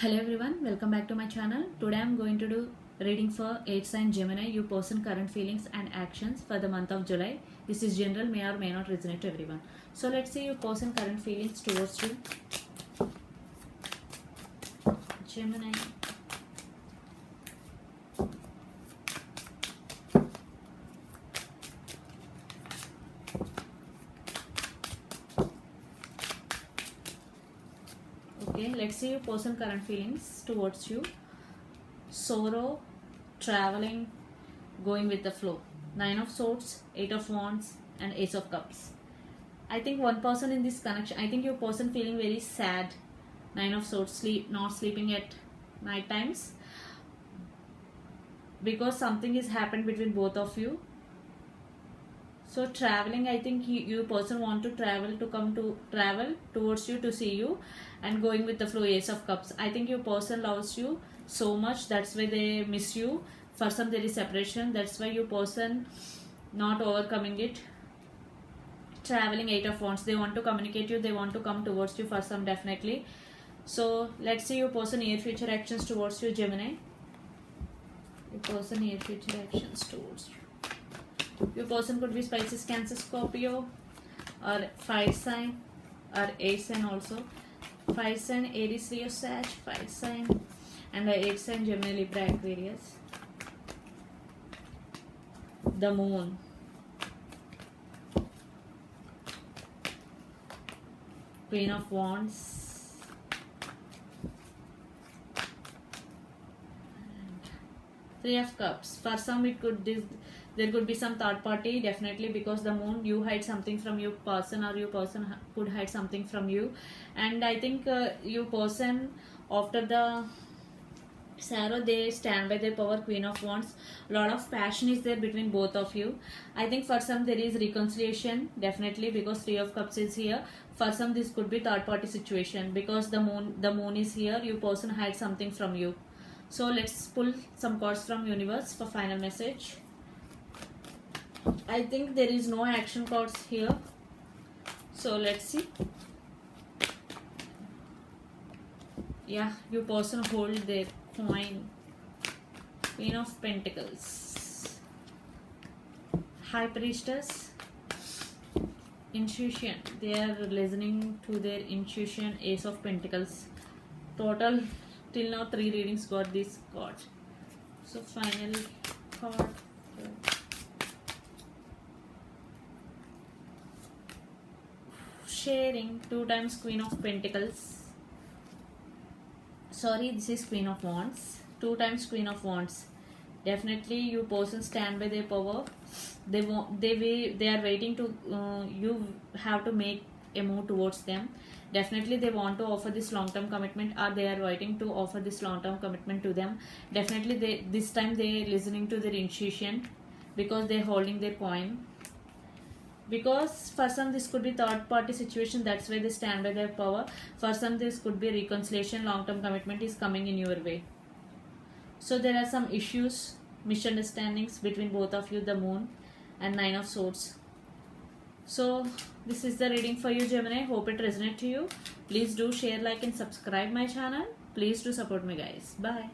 Hello everyone, welcome back to my channel. Today I am going to do reading for 8 sign Gemini, you person current feelings and actions for the month of July. This is general, may or may not resonate to everyone. So let's see your person current feelings towards you. Gemini. Okay, let's see your person current feelings towards you. Sorrow, traveling, going with the flow. 9 of Swords, 8 of Wands and Ace of Cups. I think one person in this connection, I think your person feeling very sad. 9 of Swords, not sleeping at night times. Because something has happened between both of you. So traveling, I think you person want to travel towards you to see you, and going with the flow. Ace of Cups. I think your person loves you so much. That's why they miss you. For some there is separation. That's why your person not overcoming it. Traveling. 8 of Wands. They want to communicate you. They want to come towards you. For some definitely. So let's see your person near future actions towards you, Gemini. Your person near future actions towards you. Your person could be Pisces, Cancer, Scorpio, or fire sign, or air sign also. Fire sign, Aries, Leo, Sag, fire sign, and 8 sign, Gemini, Libra, Aquarius. The Moon. Queen of Wands. Three of Cups. For some it could there could be some third party, definitely, because the Moon, you hide something from your person, or your person could hide something from you. And I think your person, after the sorrow, they stand by their power. Queen of Wands. A lot of passion is there between both of you. I think for some there is reconciliation, definitely, because 3 of Cups is here. For some this could be third party situation, because the moon is here. Your person hides something from you. So let's pull some cards from universe for final message. I think there is no action cards here. So let's see. Yeah, your person hold their coin. Queen of Pentacles. High Priestess. Intuition. They are listening to their intuition. Ace of Pentacles. Total till now 3 readings got this card. So final card. Sharing. 2 times Queen of Pentacles. Sorry, this is Queen of Wands. 2 times Queen of Wands. Definitely your person stand by their power. They are waiting to you have to make a move towards them. Definitely they want to offer this long-term commitment, or they are waiting to offer this long-term commitment to them. Definitely this time they listening to their intuition, because they holding their coin. Because for some this could be third party situation, that's why they stand by their power. For some this could be reconciliation, long-term commitment is coming in your way. So there are some issues, misunderstandings between both of you, the Moon and 9 of Swords. So this is the reading for you, Gemini. Hope it resonates to you. Please do share, like and subscribe my channel. Please do support me, guys. Bye.